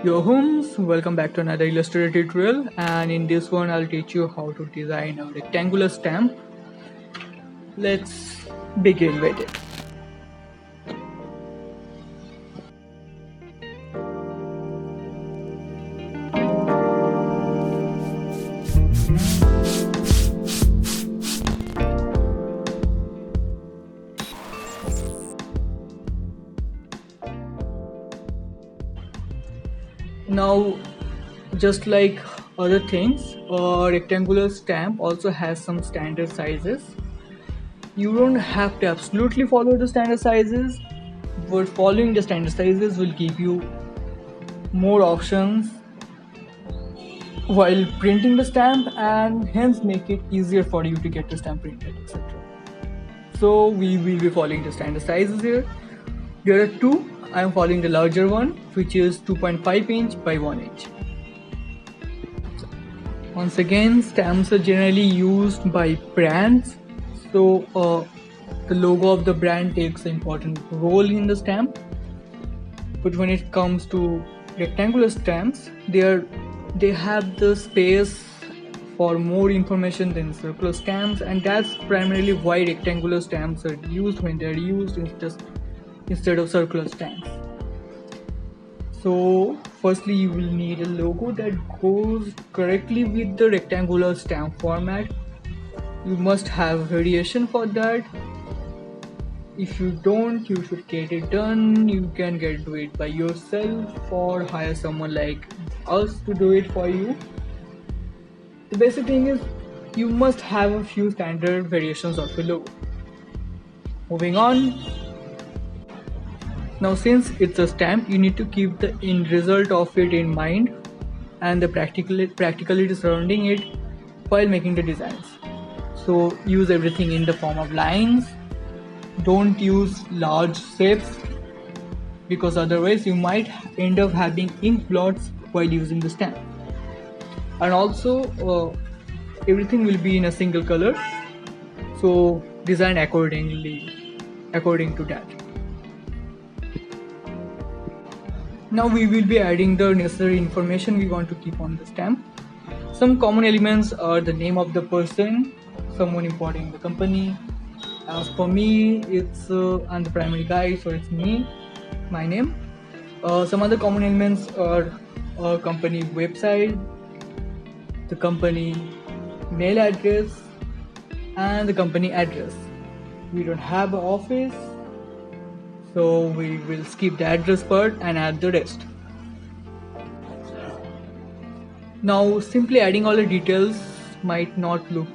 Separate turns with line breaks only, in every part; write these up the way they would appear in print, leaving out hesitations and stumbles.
Yo homes, welcome back to another Illustrator tutorial, and in this one I'll teach you how to design a rectangular stamp. Let's begin with it. Now, just like other things, a rectangular stamp also has some standard sizes. You don't have to absolutely follow the standard sizes, but following the standard sizes will give you more options while printing the stamp and hence make it easier for you to get the stamp printed, etc. So we will be following the standard sizes here. There are two. I am following the larger one, which is 2.5 inch by 1 inch. Once again, stamps are generally used by brands, so the logo of the brand takes an important role in the stamp. But when it comes to rectangular stamps, they have the space for more information than circular stamps, and that's primarily why rectangular stamps are used when they're used instead of circular stamps. So firstly, you will need a logo that goes correctly with the rectangular stamp format. You must have variation for that. If you don't, you should get it done. You can do it by yourself or hire someone like us to do it for you. The basic thing is you must have a few standard variations of your logo. Moving on. Now, since it's a stamp, you need to keep the end result of it in mind and the practicality surrounding it while making the designs. So use everything in the form of lines. Don't use large shapes because otherwise you might end up having ink blots while using the stamp. And also everything will be in a single color, so design according to that. Now we will be adding the necessary information we want to keep on the stamp. Some common elements are the name of the person, someone important in the company. As for me, I'm the primary guy, so it's me, my name. Some other common elements are a company website, the company mail address, and the company address. We don't have an office, so we will skip the address part and add the rest. Now, simply adding all the details might not look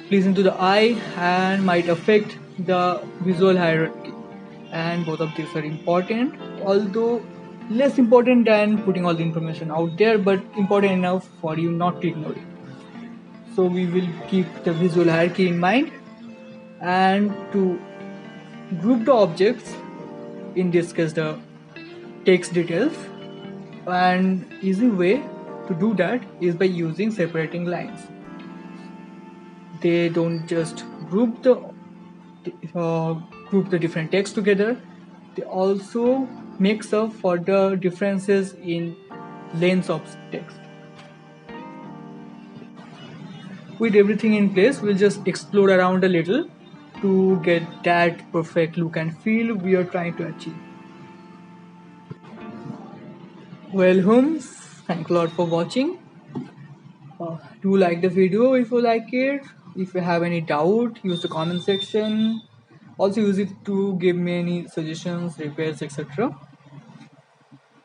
pleasing to the eye and might affect the visual hierarchy, and both of these are important, although less important than putting all the information out there, but important enough for you not to ignore it. So we will keep the visual hierarchy in mind, and to group the objects, in this case the text details, and easy way to do that is by using separating lines. They don't just group the different text together, they also makes up for the differences in lengths of text. With everything in place, we'll just explore around a little to get that perfect look and feel we are trying to achieve. Well, homes, thanks a lot for watching. Do like the video if you like it. If you have any doubt, use the comment section. Also use it to give me any suggestions, repairs, etc.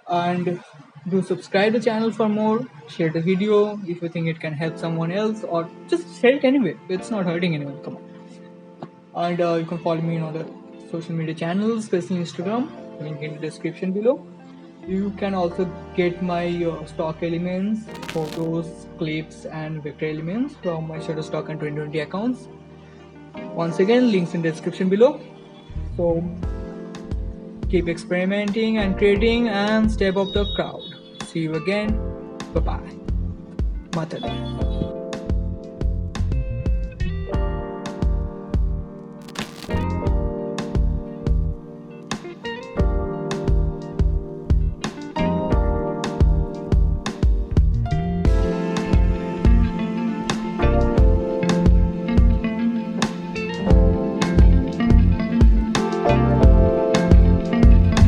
And do subscribe the channel for more. Share the video if you think it can help someone else, or just share it anyway. It's not hurting anyone. Come on. And you can follow me on other social media channels, especially Instagram, link in the description below. You can also get my stock elements, photos, clips, and vector elements from my Shutterstock and 2020 accounts. Once again, links in the description below. So keep experimenting and creating and step up the crowd. See you again. Bye bye. Matane.